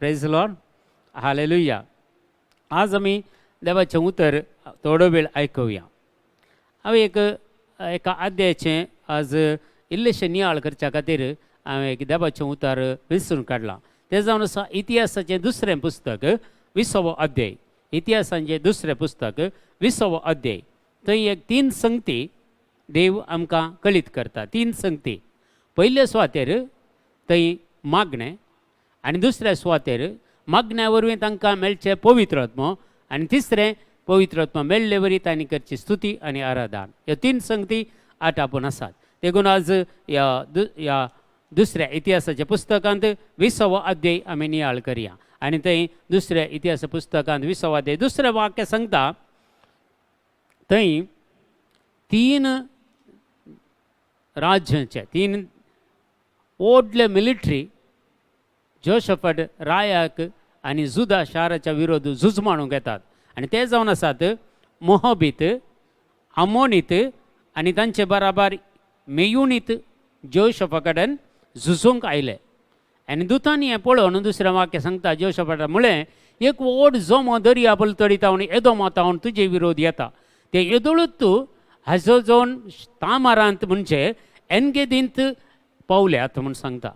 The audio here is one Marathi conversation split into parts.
Praise Lord, hallelujah. आज आम्ही देवाचें उतर थोडो वेळ आयकुया. हांवें एका अध्यायाचें आज इल्लेशें नियाळ करच्या खातीर हांवें एक देवाचें उतर विसरून काडलां. तें जावन आसा इतिहासाचें दुसरें पुस्तक 20वो अध्याय. इतिहासाचें दुसरें पुस्तक 20वो अध्याय. थंय एक 3 संगती देव आमकां कळीत करता. 3 संगती. पयल्या सुवातेर थंय मागणें आनी दुसऱ्या सुवातेर मागण्या वरवीं तांकां मेळचें पवित्र आत्मो आनी तिसरें पवित्र आत्मा मेळ्ळे वरी तांणी करची स्तुती आनी आराधन. ह्यो 3 संगती आटापून आसात. देखून आज ह्या दुसऱ्या इतिहासाच्या पुस्तकांत 20वो अध्याय आमी नियाळ करया. आनी थंय दुसऱ्या इतिहास पुस्तकांत 20वो अध्याय दुसरें वाक्य सांगता. थंय 3 राज्यांचे 3 व्हडले मिलिटरी जोशफट रायाक आनी जुदा शाराच्या विरोध झूज मारूंक येतात. आनी ते जावन आसात मोहबीत, आमोनीत आनी तांचे बराबर मेयुनीत जोशफा कडेन झुजूंक आयले. आनी दुतांनी हें पळोवन दुसरें वाक्य सांगता. जोशफाटा म्हळें एक व्हड जोमो दर्या पलतडीतावन येदोमातावन तुजे विरोध येता. ते येदोळूच तूं हाजो जावन तामारांत म्हणजे एनगेदींत पावल्यात म्हूण सांगता.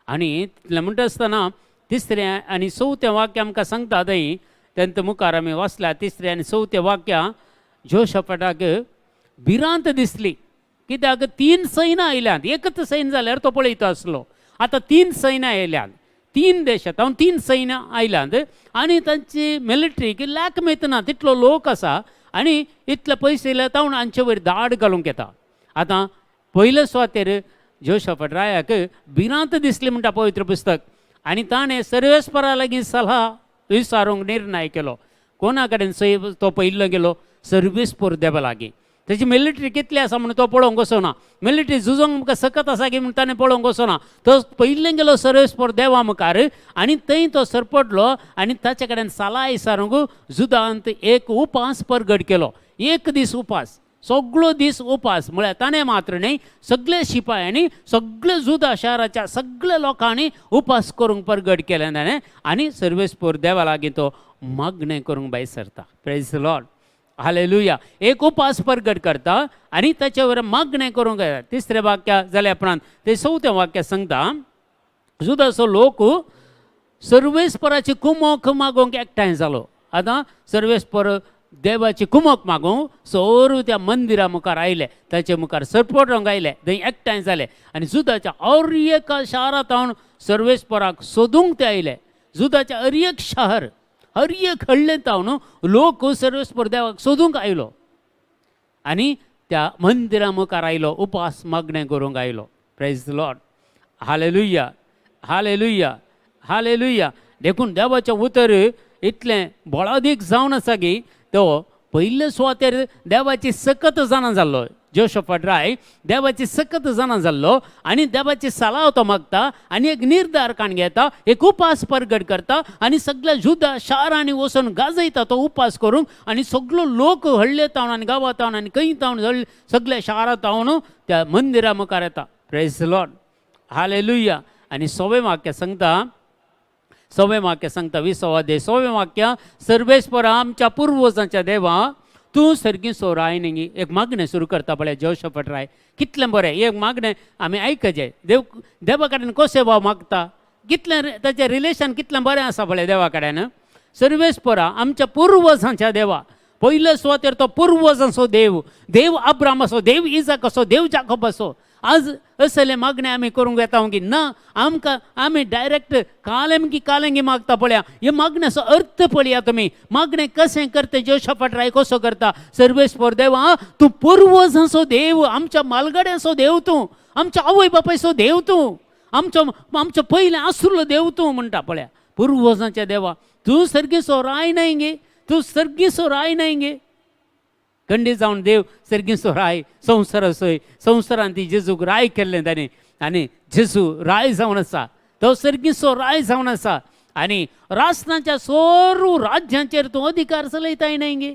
आनी इतलें म्हणटा आसतना तिसरें आनी चवथें वाक्य आमकां सांगता. थंय तेंत मुखार आमी वाचल्या. तिसरें आनी चवथें वाक्या जोशफाटाक भिरांत दिसली. कित्याक 3 सैन्य आयल्यांत. एकच सैन्य जाल्यार तो पळयता आसलो. आतां 3 सैन्य आयल्यांत. 3 देशांत 3 सैन्य आयल्यांत आनी तांची मिलिटरीक लॅक मेतना तितलो लोक आसा आनी इतले पयशे येयले तावन हांचे वयर दाड घालूंक येता. आतां पयले सुवातेर जोशफाट रायाक भिरांत दिसली म्हणटा पवित्र पुस्तक. आनी ताणें सर्वेस्परा लागीं सल्हा विचारूंक निर्णय केलो. कोणा कडेन तो पयल्लो गेलो? सर्वेस्पर देवा लागीं. तेजी मिलिटरी कितली आसा म्हणून तो पळोवंक वचना. मिलिटरी झुजोंक आमकां सकत आसा की म्हणून ताणें पळोवंक वचना. तो पयलें गेलो सर्वेस्पर देवा मुखार आनी थंय तो सरपडलो आनी ताचे कडेन सल्ला विचारूंक जुदांत एक उपास परगट केलो. 1 दीस उपास, सगळो दीस उपास. म्हळ्यार ताणें मात्र न्ही, सगळे शिपायांनी, सगळे जुदा शाराच्या सगळ्या लोकांनी उपास करूंक परगट केलें ताणें. आनी सर्वेस्पर देवा लागीं तो मागणें करूंक भायर सरता. Praise Lord, hallelujah. एक उपास परगट करता आनी ताचे वयर मागणें करूंक येता. तिसरें वाक्य जाल्या उपरांत ते 4थें वाक्य सांगता. जुदाचो लोक सर्वेस्पराची कुमक मागोवंक एकठांय जालो. आतां सर्वेस्पर देवाची कुमक मागूंक सर्व त्या मंदिरा मुखार आयले. ताचे मुखार सरपटोंक आयले. थंय एकठांय जाले आनी जुदाच्या हर एका शारांत सर्वेस्पराक सोदूंक ते आयले. जुदाच्या हर एक शहर, हर एक हळ्ळेंत लोक सर्वेस्पर देवाक सोदूंक आयलो आनी त्या मंदिरा मुखार आयलो. उपास मागणें करूंक आयलो. प्रेज लॉर्ड, हालेलुया, हालेलुया, हालेलुया. देखून देवाचें उतर इतलें बोळादीक जावन आसा की तो पयले सुवातेर देवाची सकत जाणा जाल्लो. जोशफाट राय देवाची सकत जाणा जाल्लो आनी देवाची सल्हा तो मागता आनी एक निर्धार काण घेता. एक उपास परगट करता आनी सगळ्या जुदा शारांनी वचून गाजयता तो उपास करूंक. आनी सगळो लोक हळ्ळे तावन आनी गांवां तावन आनी खंय तावन सगळ्या शारां तावन त्या मंदिरा मुखार येता. Praise Lord, hallelujah. आनी 6वें वाक्य सांगता. 6वें वाक्य सांगता 20वो अध्याय 6वें वाक्य. सर्वेस्परा आमच्या पुर्वजांच्या देवा तूं सर्गीचो राय न्ही. एक मागणें सुरू करता पळय जोशफाट राय. कितलें बरें. एक मागणें आमी आयकचें. देवा कडेन कशें भाव मागता, कितलें ताचें रिलेशन कितलें बरें आसा पळय देवा कडेन. सर्वेस्परा आमच्या पुर्वजांच्या देवा. पयले सुवातेर तो पुर्वजांचो देव. देव अब्रामाचो, देव इजाकाचो, देव जाकोबाचो. आज असले मागणे आमी करूंक येता की ना. आमकां आमी डायरेक्ट कालेंगी कालेंगी मागता पळया. हे मागण्याचो अर्थ पळया तुमी. मागणें कशें करता जोशफाट राय कसो करता. सर्वेस्पर देवा तूं पुर्वजांचो देव, आमच्या मालगाड्याचो देव तूं, आमच्या आवय बापायचो देव तूं, आमचो पयलें आसुल्लो देव तूं म्हणटा पळया. पुर्वजांच्या देवा तूं सर्गीचो राय न्हय गे. तूं सर्गीचो राय न्हय गे. खंडीत जावन देव सर्गीचो राय संवसार असोय. संवसारांत जेजूक राय केल्लें ताणें आनी जेजू राय जावन आसा. तो सर्गीचो राय जावन आसा आनी राष्ट्रांच्या सर्व राज्यांचेर तूं अधिकार चलयताय न्हय गे.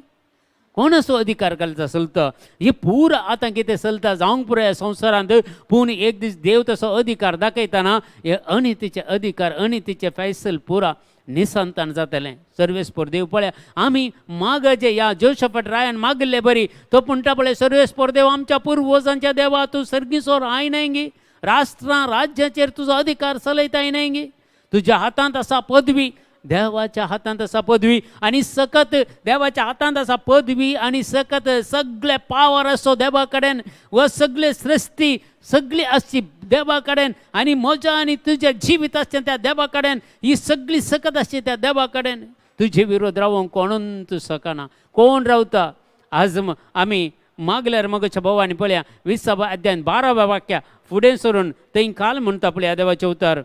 कोणाचो अधिकार घालता चलता हे पूर आतां कितें चलता जावंक पुरो ह्या संवसारांत पूण एक दीस देव तसो अधिकार दाखयतना हे अनितीचे अधिकार अनितीचे फैसल पुरा निसंतान जातलें सर्वेस्पर देव पळया आमी मागजे ह्या जोशफाट रायान मागले बरी तो म्हणटा पळय सर्वेस्पर देव आमच्या पुर्वजांच्या देवा तूं सर्गीसोर आयनायंगी राष्ट्रां राज्याचेर तुजो अधिकार चलयता आयनायंगी तुज्या हातांत आसा पदवी देवाच्या हातांत आसा पदवी आनी सकत देवाच्या हातांत आसा पदवी आनी सकत सगळे पावर आसो देवा कडेन व सगळे सृश्टी सगळी आसची देवा कडेन आनी म्हज्या आनी तुजें जिवीत आसचें त्या देवा कडेन ही सगळी सकत आसची त्या देवा कडेन तुजे विरोध रावोंक कोणून तूं सकना कोण रावता आज आमी मागल्यार मगच्या भवानी पळया 20 अध्यायान 12 वाक्या फुडें सरून थंय काल म्हणटा पळया देवाचे उतार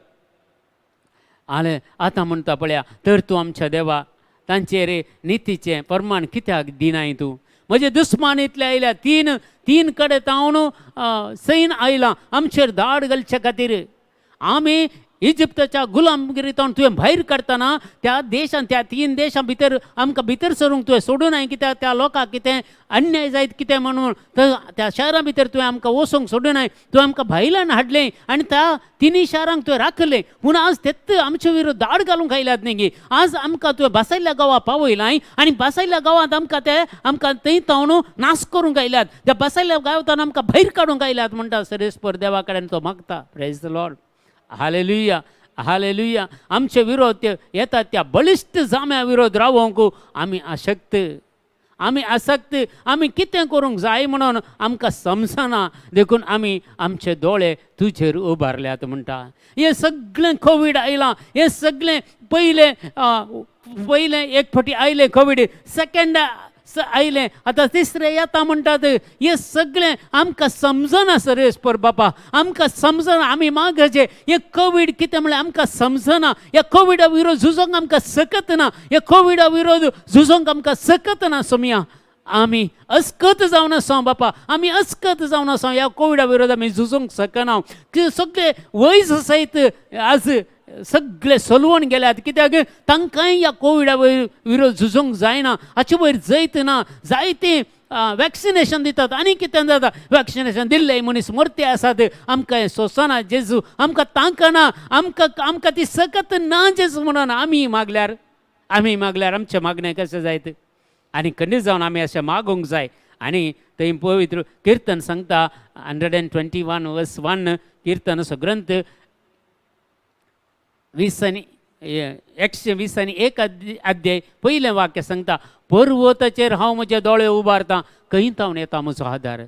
आले आतां म्हणटा पळया तर तूं आमच्या देवा तांचेर नितीचें प्रमाण कित्याक दिनाय तूं म्हजे दुस्मान इतले आयल्या तीन कडेन तावन सैन आयलां आमचेर धाड घालचे खातीर आमी इजिप्तच्या गुलामगिरीतून तुवें भायर काडटना त्या देशान त्या 3 देशां भितर आमकां भितर सरूंक तुवें सोडूनाय कित्याक त्या लोकांक कितें अन्याय जायत कितें म्हणून त्या शारा भितर तुवें आमकां वचोंक सोडूनाय तुवें आमकां भायल्यान हाडलें आनी त्या 3 शारांक तुवें राखलें पूण आज तेत आमचे विरोध धाड घालूंक आयल्यात न्ही आज आमकां तुवें बसयल्ल्या गांवा पावयलाय आनी बसयल्ल्या गांवांत आमकां थंय तावन नाश करूंक आयल्यात त्या बसयल्ल्या गांवांत आमकां भायर काडूंक आयल्यात म्हणटा सर्वेस्पर देवा कडेन तो मागता प्रेज द लॉर्ड हालेलुया हालेलुया आमचे विरोध येतात त्या बलिश्ट जाम्या विरोध रावोंक आमी आशक्त आमी आसक्त आमी कितें करूंक जाय म्हणून आमकां समजना देखून आमी आमचे दोळे तुजेर उबारल्यात म्हणटा हे सगळें कोवीड आयलां हे सगळें पयलें एक फावटी आयलें कोवीड सेकंड आयलें आतां तिसरें येता म्हणटात हे सगळें आमकां समजना सर्वेस्पर बापा आमकां समजना आमी मागचे हे कोवीड कितें म्हणल्यार आमकां समजना ह्या कोविडा विरोध झुजोंक आमकां सकत ना हे कोविडा विरोध झुजोंक आमकां सकत ना सोमिया आमी अस्कत जावन आसा बापा आमी अस्कत जावन आसा ह्या कोविडा विरोध आमी झुजोंक शकना सगळे वयस सयत आज सगळे सलवून गेल्यात कित्याक तांकांय ह्या कोविडा विरोध झुजोंक जायना हाचे वयर जैत ना जायते वॅक्सिनेशन दितात आनी कितें जाता वॅक्सिनेशन दिल्ले मनीस मरते आसात आमकां हें सोंसना जेजू आमकां तांकना आमकां ती सकत ना जेजू म्हणून आमी मागल्यार आमचें मागणें कशें जायत आनी खंडीत जावन आमी अशें मागोंक जाय आनी थंय पवित्र किर्तन सांगता 121 वर्स 1 किर्तनाचो ग्रंथ 121 अध्याय पयलें वाक्य सांगता पर्वताचेर हांव म्हजे दोळे उबारतां खंय तावन येता म्हजो आदार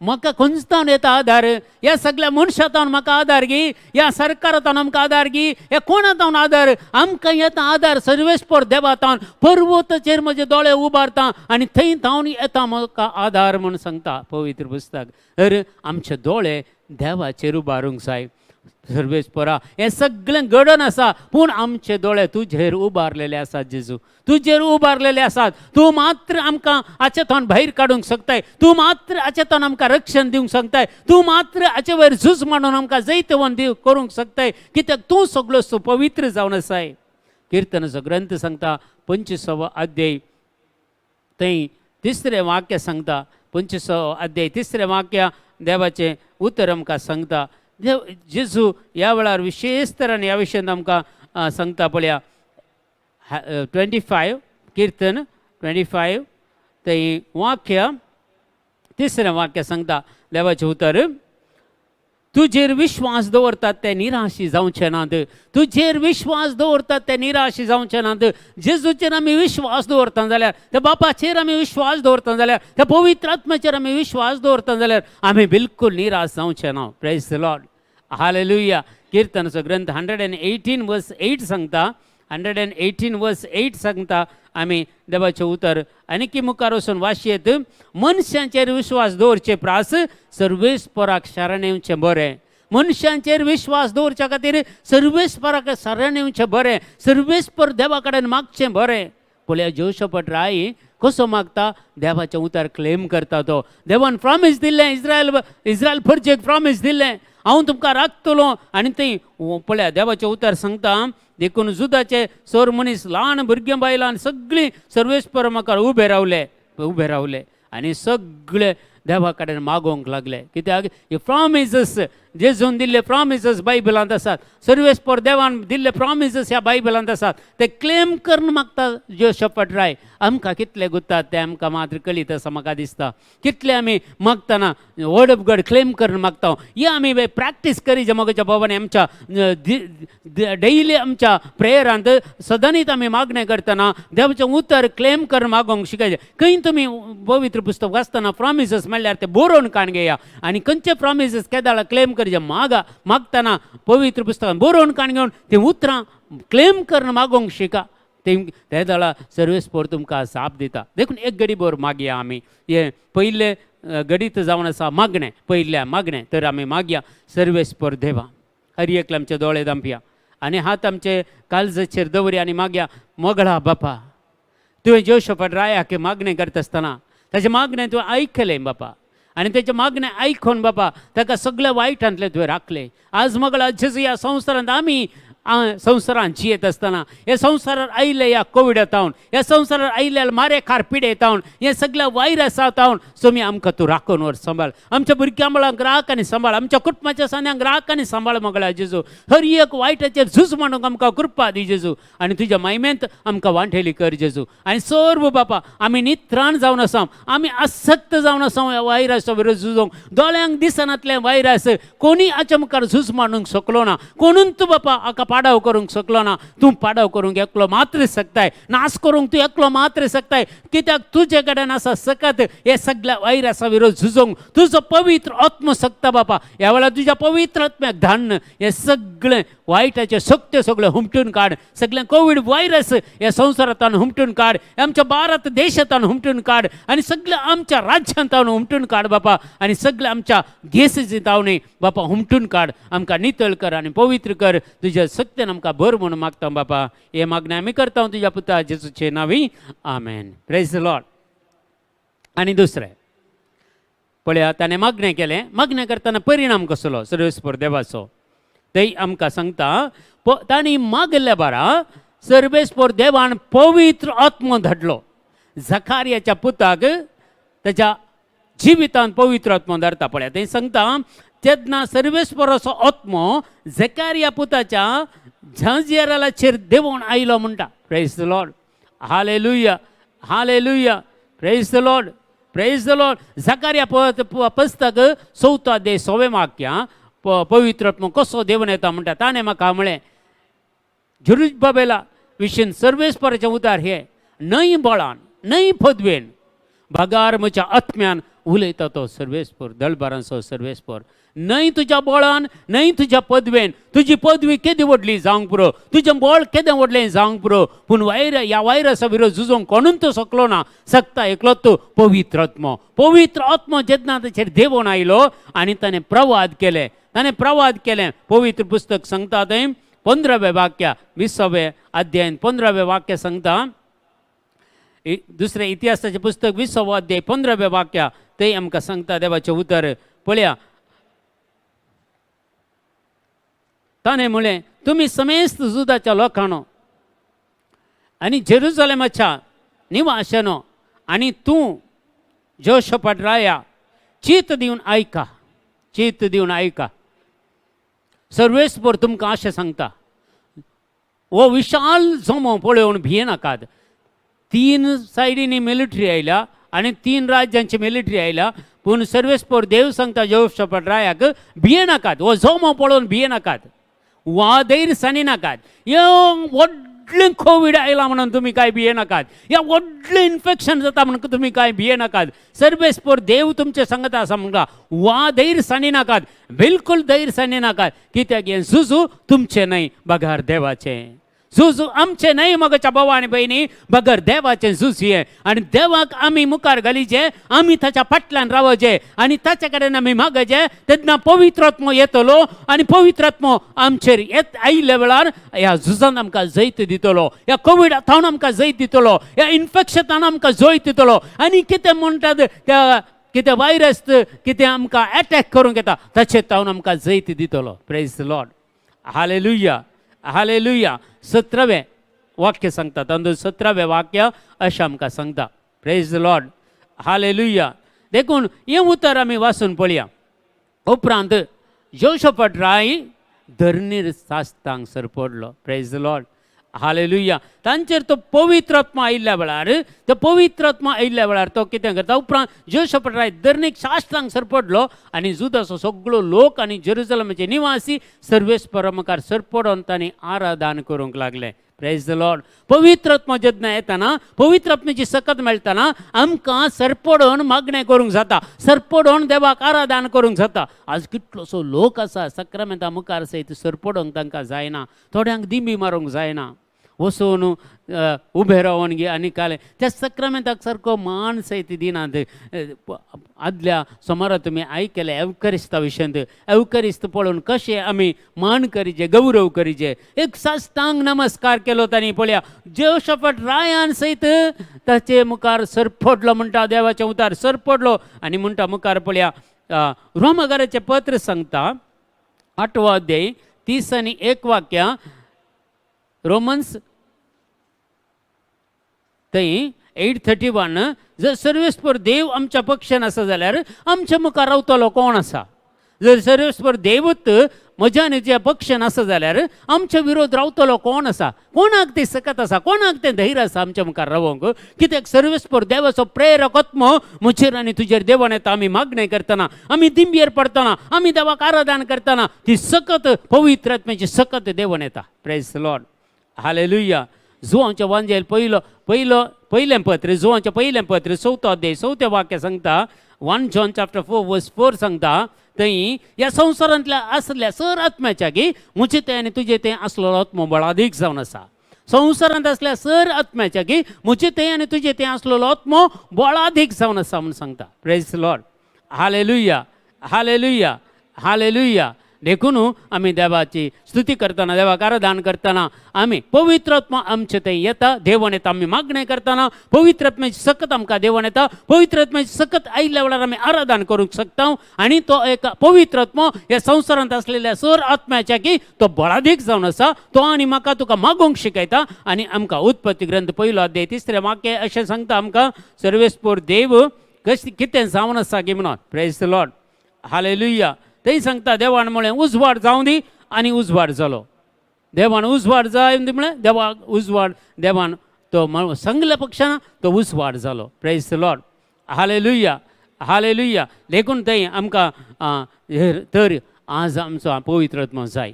म्हाका खंयच तावन येता आदार ह्या सगळ्या मनशांतावन म्हाका आदार घे ह्या सरकारांतावन आमकां आदार घे ह्या कोणातावन आदार आमकां येता आदार सर्वेस्पर देवातावन पर्वताचेर म्हजे दोळे उबारतां आनी थंय तावन येता म्हाका आदार म्हूण सांगता पवित्र पुस्तक तर आमचे दोळे देवाचेर उबारूंक जाय सर्वेस्परा हे सगळें घडोवन आसा पूण आमचे दोळे तुजेर उबारलेले आसात जेजू तुजेर उबारलेले आसात तूं मात्र आमकां हाचे थंय भायर काडूंक शकताय तूं मात्र हाचे थंय आमकां रक्षण दिवंक शकताय तूं मात्र हाचे वयर झूज मांडून आमकां जैतवन करूंक शकताय कित्याक तूं सगळो पवित्र जावन आसाय किर्तनाचो ग्रंथ सांगता 25 अध्याय थंय 3 वाक्य सांगता 25 अध्याय 3 वाक्य देवाचें उतर आमकां सांगता जेजू ह्या वेळार विशेष तरान ह्या विशयान आमकां सांगता पळया 25 किर्तन 25 थंय वाक्य 3 वाक्य सांगता देवाचें उतर तुजेर विश्वास दवरतात ते निराशी जावचे नात तुजेर विश्वास दवरतात ते निराशी जावचे नात जेजूचेर आमी विश्वास दवरता जाल्यार त्या बापाचेर आमी विश्वास दवरता जाल्यार त्या पवित्र आत्म्याचेर आमी विश्वास दवरता जाल्यार आमी बिलकुल निराश जावचे ना प्रेज द लॉर्ड हालेलुया किर्तनाचो ग्रंथ 118 वर्स 8 सांगता 118 वर्स 8 सांगता आमी देवाचें उतर आनी मुखार वचून वाचयेत मनशांचेर विश्वास दवरचे प्रास सर्वेस्पराक शरण येवचें बरें मनशांचेर विश्वास दवरच्या खातीर सर्वेस्पराक शरण येवचें बरें सर्वेस्पर देवा कडेन मागचें बरें पळया जोशफाट राय कसो मागता देवाचें उतर क्लेम करता तो देवान प्रॉमीस दिल्लें इस्रायल परजेक प्रॉमीस दिल्लें हांव तुमकां राखतलो आनी थंय पळया देवाचें उतर सांगता देखून जुदाचे 4 मनीस ल्हान भुरगीं बायलां सगळीं सर्वेस्पर म्हाका उबे रावले उबे रावले आनी सगळे देवा कडेन मागोवंक लागले, कित्याक हे प्रॉमिसेस जेजून दिल्ले प्रॉमिसेस बायबलांत आसात, सर्वेस्पर देवान दिल्ले प्रॉमिसेस ह्या बायबलांत आसात, ते क्लेम करून मागता जोशफाट राय. आमकां कितले गुतात ते आमकां मात्र कळीत आसा म्हाका दिसता. कितले आमी मागतना वर्ड ऑफ गॉड क्लेम करून मागता, हे आमी प्रॅक्टीस करी जे मोगाच्या बाबाने आमच्या डेली आमच्या प्रेयरांत सदांच आमी मागणें करतना देवाचें उतर क्लेम करून मागोवंक शिकयचें. खंय तुमी पवित्र पुस्तक वाचतना प्रॉमिसेस म्हणल्यार ते बरोवन काण घेया आनी खंयचे प्रॉमिसेस केदाळा क्लेम करचे मागतना पवित्र पुस्तकान बरोवन काण घेवन ते उतरां क्लेम करून मागोवंक शिका. ते दळा सर्वेस्पर तुमकां साप दिता. देखून एक घडी भर मागया आमी. हे पयले घडीत जावन आसा मागणें, पयल्या मागणें तर आमी मागया सर्वेस्पर देवा, हर एकले आमचे दोळे दांपया आनी हात आमचे काळजाचेर दवरया आनी मागया, मोगळा बापा तुवें जोशफाट रायाक मागणें करता आसतना ताचें मागणें तुवें आयकलें बापा, आनी तेचें मागणें आयकून बापा ताका सगळ्या वायटांतले तुवें राखलें. आज मोगळा जेजू ह्या संवसारांत आमी संवसारांत जियेत आसतना हे संवसारार आयिल्ले ह्या कोविड येतावन, ह्या संवसारार आयिल्ल्या मारे खारपीड येतावन, हे सगळ्या वायरस येतावन सोमी आमकां तूं राखून व्हर, सांबाळ आमच्या भुरग्यां मुळाक राख आनी सांबाळ, आमच्या कुटुंबाच्या सान्यांक राख आनी सांबाळ मोगळा जेजू. हर एक वायटाचेर झूज म्हणून आमकां कृपा दी जेजू, आनी तुज्या महिमेंत आमकां वांठेली कर जेजू. आनी सर्व बापा आमी नित्राण जावन आसा, आमी आसक्त जावन आसा ह्या वायरसा विरोध झुजोवंक. दोळ्यांक दिसनातले वायरस कोणी हाच्या मुखार झूज मारूंक शकलो ना, कोणून तूं बापा हाका पाडाव करूंक शकलो ना. तूं पाडाव करूंक एकलो मात्र शकताय, नाश करूंक तूं एकलो मात्र शकताय, कित्याक तुजे कडेन आसा सकत हे सगळ्या वायरसा विरोध झुजोवंक तुजो पवित्र आत्म सकता बापा. ह्या वेळार तुज्या पवित्र आत्म्याक धाडन हे सगळे वायटाचे शक्ती सगळे हुमटून काड, सगळे कोविड वायरस ह्या संवसारांतल्यान हुमटून काड, आमच्या भारत देशांतल्यान हुमटून काड, आनी सगळ्या आमच्या राज्यांतल्यान हुमटून काड बापा, आनी सगळ्या आमच्या देशाची तावणी बापा हुमटून काड. आमकां नितळ कर आनी पवित्र कर, तुज्या सक्तीन आमकां भर म्हणून मागता बापा. हे मागणें आमी करता तुज्या पुता जेजूचे नांवी, आमेन. Praise the lord. आनी दुसरें पळया, ताणें मागणें केलें, मागणें करतना परिणाम कसलो सर्वेस्पर देवाचो ते आमकां सांगता. तांणी मागल्या बारा सर्वेस्पर देवान पवित्र आत्मो धाडलो. झकार्याच्या पुताक ताच्या जिवितांत पवित्र आत्मो धाडटा. पळया ते सांगता, तेन्ना सर्वेस्पराचो आत्मो झकार्या पुताच्या झांजियेराचेर देवून आयलो म्हणटा. Praise the lord. हालेलुया, हालेलुया. Praise the lord, praise the lord. Zechariah पुस्तक 4 अध्याय 6 वाक्या पवित्र आत्मो कसो देवून येता म्हणटा. ताणें म्हाका म्हळें जेरुबाबेला विशीं सर्वेस्पराचें उतार हे, न्हय बळान न्हय पदवेन भगार म्हज्या आत्म्यान उलयता तो सर्वेस्पर, दळबारांचो सर्वेस्पर. न्हय तुज्या बळान न्हय तुज्या पदवेन, तुजी पदवी केदी व्हडली जावंक पुरो, तुजें बळ केदें व्हडलें जावंक पुरो, पूण ह्या वायरसा विरोध झुजोवंक कोणून तूं शकलो ना. सकता एकलो तूं पवित्र आत्मो. पवित्र आत्मो जेन्ना ताचेर देवून आयलो आनी ताणें प्रवाद केले, ताणें प्रवाद केलें. पवित्र पुस्तक सांगता थंय 15वें वाक्य 20वें अध्यायान 15वें वाक्य सांगता. दुसरें इतिहासाचें पुस्तक 20वो अध्याय 15वें वाक्य ते आमकां सांगता देवाचें उतर. पळया, ताणें म्हळें, तुमी समेस्त जुदाच्या लोकांनो आनी जेरुसलेमाच्या निवाशानो आनी तूं जोशफाट राया, चीत दिवन आयका, चीत दिवन आयका. सर्वेस्पर तुमकां अशें सांगता, हो विशाल जोमो पळोवन भियेनाकात. 3 सायडींनी मिलिटरी आयल्या आनी 3 राज्यांची मिलिटरी आयल्या, पूण सर्वेस्पर देव सांगता जोशफाट रायाक भियेनाकात. हो जोमो पळोवन भियेनाकात, वादैर सानिनाकात. ह्या व्हडलें कोविड आयला म्हणून तुमी कांय भियेनाकात, ह्या व्हडलें इन्फेक्शन जाता म्हणून तुमी कांय भियेनाकात. सर्वेस्पर देव तुमचे सांगता आसा म्हणटा, वादैर सानिनाकात, बिलकुल दैर सानिनाकात, कित्याक हें झुजू तुमचें न्हय बगार देवाचें. झुजू आमचें न्हय मोगाच्या भावा आनी भयणी, बगर देवाचें झूज हें. आनी देवाक आमी मुखार घालीचे, आमी ताच्या फाटल्यान रावचे आनी ताचे कडेन आमी मागचे. तेन्ना पवित्र आत्मो येतलो आनी पवित्र आत्मो आमचेर आयिल्ल्या वेळार ह्या झुजान आमकां जैत दितलो, ह्या कोविडांत आमकां जैत दितलो, ह्या इन्फेक्शनान आमकां जैत दितलो. आनी कितें म्हणटात त्या कितें वायरस कितें आमकां एटॅक करूंक येता ताचेर तावन आमकां जैत दितलो. Praise the lord. हालेलुया, हालेलुया. 17वें वाक्य सांगता, तांदूळ 17वें वाक्य अशें आमकां सांगता. Praise the lord. हालेलुया. देखून हे उतर आमी वाचून पळया. उपरांत जोशफट राय धरणीर सास्तांक सरपडलो. Praise the lord. हालेलुया. तांचेर तो पवित्र आत्मा आयिल्ल्या वेळार तो कितें करता, उपरांत जोशफट राय धरणीक साश्टांक सरपडलो आनी जुदाचो सगळो लोक आनी जेरुसलेमाचे निवासी सर्वेस्परा मुखार सरपडोन तांणी आराधन करूंक लागले. Praise the Lord. पवित्र आत्मा जेन्ना येताना, पवित्र आत्म्याची सकत मेळटाना आमकां सरपडोन मागणें करूंक जाता, सरपडोन देवाक आराधन करूंक जाता. आज कितलोसो लोक आसा सक्रामेंता मुखार सयत सरपडोंक तांकां जायना, थोड्यांक दिंबी मारूंक जायना, वचून उबे रावन आनी काले त्या सक्रामेंताक सारको मान सयत दिनात. आदल्या सोमारा तुमी आयकलें एवकरिस्ता विशयंत. एवकरिस्त पळोवन कशें आमी मान करीचे, गौरव करीचे. एक साश्टांग नमस्कार केलो तांणी. पळया जोशफट रायान सयत ताचे मुखार सरपडलो म्हणटा, देवाच्या उतार सरपडलो आनी म्हणटा मुखार पळया रोमाकाराचें पत्र सांगता 8 अध्याय 30 आनी 1 वाक्यां. रोमन्स थंय 8:31 जर सर्वेस्पर देव आमच्या पक्षान आसा जाल्यार आमच्या मुखार रावतलो कोण आसा. जर सर्वेस्पर देवूच म्हज्या न्हंयच्या पक्षान आसा जाल्यार आमच्या विरोध रावतलो कोण आसा. कोणाक ती सकत आसा, कोणाक तें धैर्य आसा आमच्या मुखार रावंक. कित्याक सर्वेस्पर देवाचो प्रेरक आत्मो म्हजेर आनी तुजेर देवान येता. आमी मागणें करतना, आमी दिंबयेर पडटना, आमी देवाक आराधन करतना ती सकत पवित्र आत्म्याची सकत देवान येता. Praise the lord. हालेलुया. जुवांच्या वांजेल पयलें पत्र, जुवांच्या पयलें पत्र 4 अध्याय 4 वाक्य सांगता. 1 John chapter 4 verse 4 सांगता. थंय ह्या संवसारांतल्या आसल्या सर आत्म्याच्या की म्हजे तें आनी तुजें तें आसलो आत्मो बळादीक जावन आसा. संवसारांत असल्या सर आत्म्याच्या की म्हजे तें आनी तुजें तें आसलेलो आत्मो बळादीक जावन आसा म्हूण सांगता. Praise the lord. हालेलुया. हालेलुया. हालेलुया. देखून आमी देवाची स्तुती करतना, देवाक आराधन करतना आमी पवित्र आत्मा आमचे थंय येता, देवान येता. आमी मागणें करतना पवित्र आत्म्याची सकत आमकां देवान येता. पवित्र आत्म्याची सकत आयिल्ल्या वेळार आमी आराधन करूंक शकता. आनी तो एक पवित्र आत्मा ह्या संवसारांत आसलेल्या सर आत्म्याच्या की तो बळादीक जावन आसा. तो आनी म्हाका तुका मागोवंक शिकयता. आनी आमकां उत्पत्ती ग्रंथ 1 अध्याय 3 वाक्य अशें सांगता आमकां सर्वेस्पर देव कशें कितें जावन आसा की म्हणून. Praise the lord. हालेलुया. थंय सांगता देवान म्हळें उजवाड जावं दी आनी उजवाड जालो. देवान उजवाड जाय म्हळें देवाक उजवाड देवान तो सांगल्या पक्षान तो उजवाड जालो. Praise the lord. हालेलुया. हालेलुया. देखून थंय आमकां तर आज आमचो पवित्र आत्मा जाय.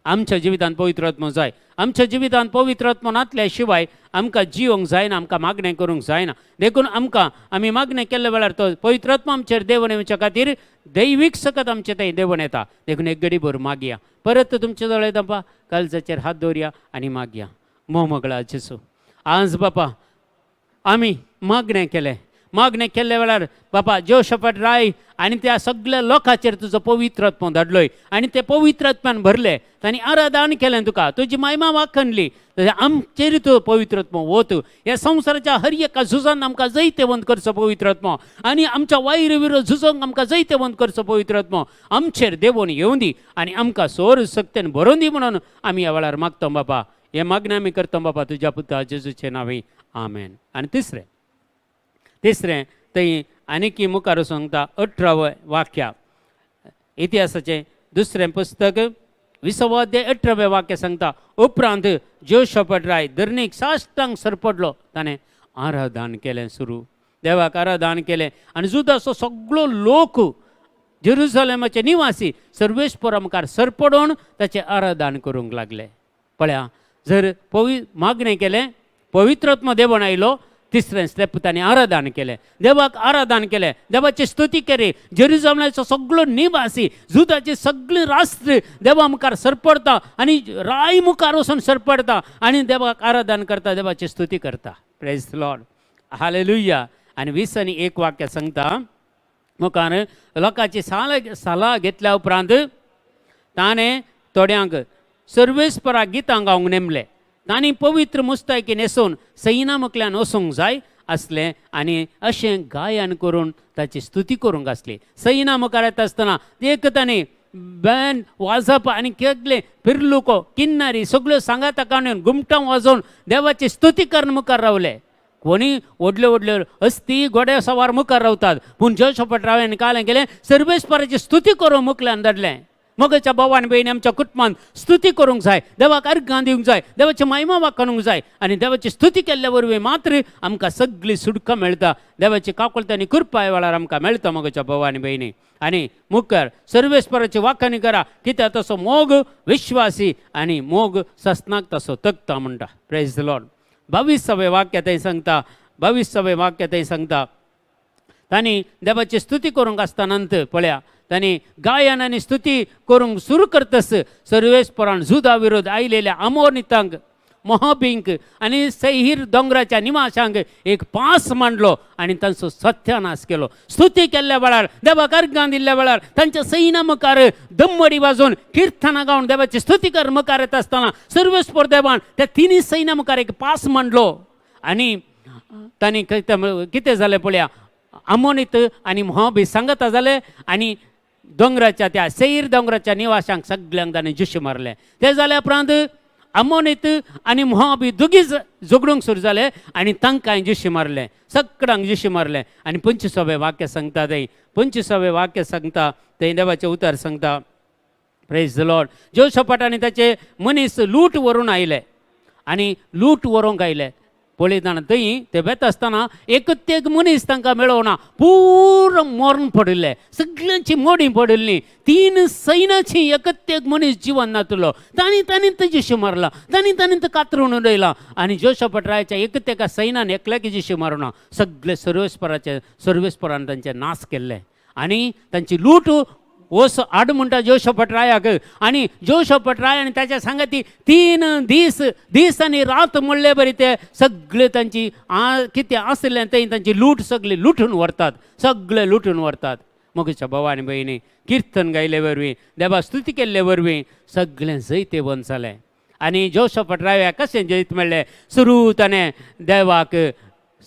आमच्या जिवितांत पवित्र आत्मा जाय. आमच्या जिवितांत पवित्र आत्मा नासल्या शिवाय आमकां जिवंक जायना, आमकां मागणें करूंक जायना. देखून आमकां आमी मागणें केल्ल्या वेळार तो पवित्र आत्मा आमचेर देवून येवच्या खातीर दैवीक सकत आमचे थंय देवून येता. देखून एक घडी भर मागया. परत तुमचे जवळ येता पा काळजाचेर हात दवरया आनी मागया. मोमगळा जेसू, आज बापा आमी मागणें केल्ल्या वेळार बापा जोशफट राय आनी त्या सगळ्या लोकांचेर तुजो पवित्र आत्मा धाडलोय आनी ते पवित्र आत्म्यान भरले. तांणी आराधन केलें तुका, तुजी महिमा वाखणली. आमचेर तो पवित्र आत्मा वत. ह्या संवसाराच्या हर एका झुजान आमकां जैतवंत करचो पवित्र आत्मा आनी आमच्या वायर विरोध झुजोंक आमकां जैतवंत करचो पवित्र आत्मा आमचेर देवून येवं दी आनी आमकां सोर सक्तेन भरोवन दी म्हणून आमी ह्या वेळार मागतो बापा. हे मागणें आमी करता बापा तुज्या पुता जेजूचे नांवे. आमेन. आनी तिसरें थंय आनीक मुखार सांगता 18 वाक्या. इतिहासाचें दुसरें पुस्तक 20 अध्याय 18 वाक्य सांगता. उपरांत जोशफट राय धरणीक साश्टांक सरपडलो. ताणें आराधन केलें सुरू. देवाक आराधन केलें आनी जुदाचो सगळो लोक जेरुसलेमाचे निवासी सर्वेस्परा मुखार सरपडोन ताचें आराधन करूंक लागले. पळया, जर मागणें केलें, पवित्र आत्मा देवून आयलो, तिसरें स्टेप तांणी आराधन केलें, देवाक आराधन केलें, देवाची स्तुती केली. जेरुसलेमाचो सगळो निवासी, जुदाची सगळी राष्ट्र देवा मुखार सरपडता आनी राय मुखार वचून सरपडता आनी देवाक आराधन करता, देवाची स्तुती करता. Praise the lord. हालेलुया. आनी 20 आनी 1 वाक्य सांगता. मुखार लोकांची सलाह घेतल्या उपरांत ताणें थोड्यांक सर्वेस्परा गितां गावंक नेमलें. तांणी पवित्र मुस्तायकी न्हेसून सैना मुखल्यान वचूंक जाय आसलें आनी अशें गायन करून ताची स्तुती करूंक आसली. सैना मुखार येता आसतना एक तांणी बॅन वाजप आनी केगले फिरलुको किन्नारी सगळ्यो सांगाता काडून घुमटां वाजोवन देवाची स्तुती करून मुखार रावले. कोणी ओडले ओडले असती घोड्या सवार मुखार रावतात पूण जोशफाट राव्यान कालें केलें सर्वेस्पराची स्तुती करूं मुखल्यान धरलें मगच्या भवान भयणी आमच्या कुटुंबान स्तुती करूंक जाय देवाक अर्घां दिवंक जाय देवाची महिमा वाखणूंक जाय आनी देवाची स्तुती केल्ल्या वरवीं मात्र आमकां सगळी सुटका मेळटा देवाची काकुळटांनी कृपा ह्या वेळार आमकां मेळटा मगच्या भवान भयणी आनी मुखार सर्वेस्पराची वाखणी करा कित्याक तसो मोग विश्वासी आनी मोग सस्नाक तसो तकता म्हणटा प्रेज द लॉर्ड 22वें वाक्य थंय सांगता 22वें वाक्य थंय सांगता तांणी देवाची स्तुती करूंक आसतानांत पळया तांणी गायन आनी स्तुती करूंक सुरू करतस सर्वेस्परान झुजा विरोध आयलेल्या अमोनितांक मोहाबींक आनी सैहीर दोंगराच्या निवाशांक एक पास मांडलो आनी तांचो सत्यानाश केलो स्तुती केल्ल्या वेळार देवाक अर्घां दिल्ल्या वेळार तांच्या सैना मुखार दम्मडी वाजोवन किर्तनां गावन देवाची स्तुती कर मुखार येता आसतना सर्वेस्पर देवान त्या तिनी सैना मुखार एक पास मांडलो आनी तांणी कितें जालें पळया अमोनीत आनी मोहाबी सांगता जाले आनी दोंगराच्या त्या सैर दोंगराच्या निवाशांक सगळ्यांक ताणें जुशी मारले ते जाल्या उपरांत अमोनीत आनी मोहाबी दोगीच झगडूंक सुरू जाले आनी तांकांय जुशी मारले सगळ्यांक जुशी मारले आनी 25वें वाक्य सांगता थंय 25वें वाक्य सांगता थंय देवाचें उतर सांगता प्रेज द लॉर्ड जोशफाटांनी ताचे मनीस लूट व्हरून आयले आनी लूट व्हरोंक आयले पळयतना थंय ते वेता आसतना एकच मनीस तांकां मेळोना पूर्ण मरण पडिल्ले सगळ्यांची मोडी पडिल्ली 3 सैनाची एकच मनीस जिवन नातलो तांणी जिशी मारला तांणी तो कातरून उडयला आनी जोशफाटाच्या एकट्या सैनान एकल्याक जिशी मारुना सगळे सर्वेस्परान तांचे नाश केल्ले आनी तांची लूट ओस आड म्हणटा जोशफाट रायाक आनी जोशफाट राय आनी ताच्या सांगाती 3 दीस आनी रात म्हणले बरी ते सगळे तांची कितें आसलें थंय तांची लूट सगळी लुटून व्हरतात सगळे लुटून व्हरतात मगच्या भवानी भयणी किर्तन गायले वरवीं देवा स्तुती केल्ले वरवीं सगळें जैते बंद जालें आनी जोशफाट राव्याक कशें जैत मेळ्ळें सुरू ताणें देवाक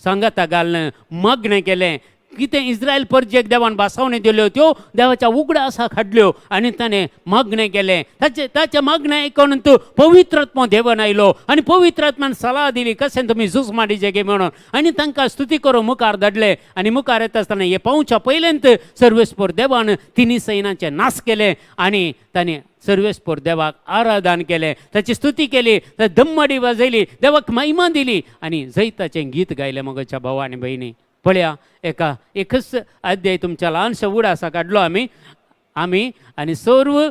सांगता घालून मग्न केलें कितें इस्रायल परजेक देवान बासावणी दिल्यो त्यो देवाच्या उगड्या आसा हाडल्यो आनी ताणें मग्न केलें ताचे मग्न आयकून पवित्रात्मा देवान आयलो आनी पवित्रात्मान सलाह दिली कशें तुमी झूज मारीचे गे म्हणून आनी तांकां स्तुती करून मुखार धाडले आनी मुखार येता आसतना हे पावच्या पयलेंत सर्वेस्पर देवान 3 सैनाचे नाश केले आनी ताणें सर्वेस्पर देवाक आराधन केलें ताची स्तुती केली दम्मडी वाजयली देवाक महिमा दिली आनी जैताचें गीत गायलें मगच्या भावानी भयणी पळया एकच अध्याय तुमच्या ल्हानशा उडासा काडलो आमी आनी सर्व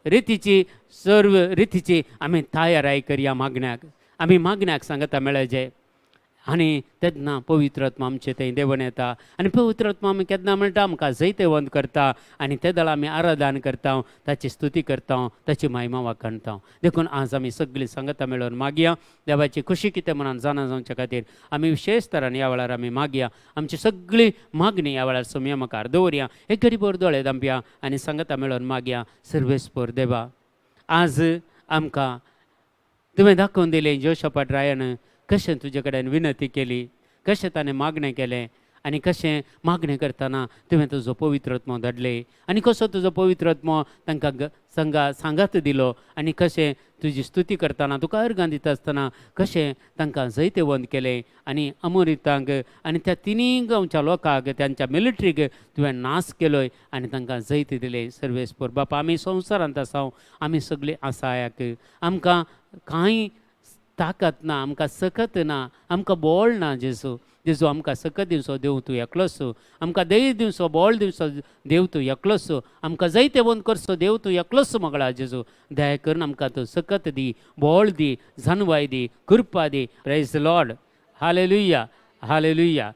रितीची आमी तयाराय करया मागण्याक आमी मागण्याक सांगता मेळजे आनी तेन्ना पवित्र आत्मा आमचे थंय देवण येता आनी पवित्र आत्मा आमी केन्ना म्हणटा आमकां जैते वंत करता आनी ते दळ आमी आराधन करता ताची स्तुती करता ताची महिमा वाखणता देखून आज आमी सगळीं सांगता मेळोन मागया देवाची खुशी कितें म्हणून जाणा जावचे खातीर आमी विशेष तरान ह्या वेळार आमी मागया आमची सगळी मागणी ह्या वेळार सुमया मुखार दवरया एक गरीबर दोळे दांपया आनी सांगता मेळोन मागया सर्वेस्पर देवा आज आमकां तुवें दाखोवन दिलें जोशफाट रायान कशें तुजे कडेन विनंती केली कशें ताणें मागणें केलें आनी कशें मागणें करतना तुवें तुजो पवित्र आत्मा धाडले आनी कसो तुजो पवित्र आत्मा तांकां सांगात दिलो आनी कशें तुजी स्तुती करतना तुका अर्घां दिता आसतना कशें तांकां जैते वंत केलें आनी अमोरितांक आनी त्या 3 गांवच्या लोकांक तांच्या मिलिटरीक तुवें नाश केलोय आनी तांकां जैत दिलें सर्वेस्पर बापा आमी संवसारांत आसा आमी सगळीं आसायाक आमकां कांय ताकत ना आमकां सकत ना आमकां बोळ ना जेजू आमकां सकत दिवचो देव तूं एकलोच आमकां धैर्य दिवचो बोळ दिवचो देव तूं एकलोच आमकां जैते वंत करचो देव तूं एकलोच मगळा जेजू दया करून आमकां तूं सकत दी बोळ दी जानवाय दी कृपा दी प्रेज द लॉर्ड हालेलुया हालेलुया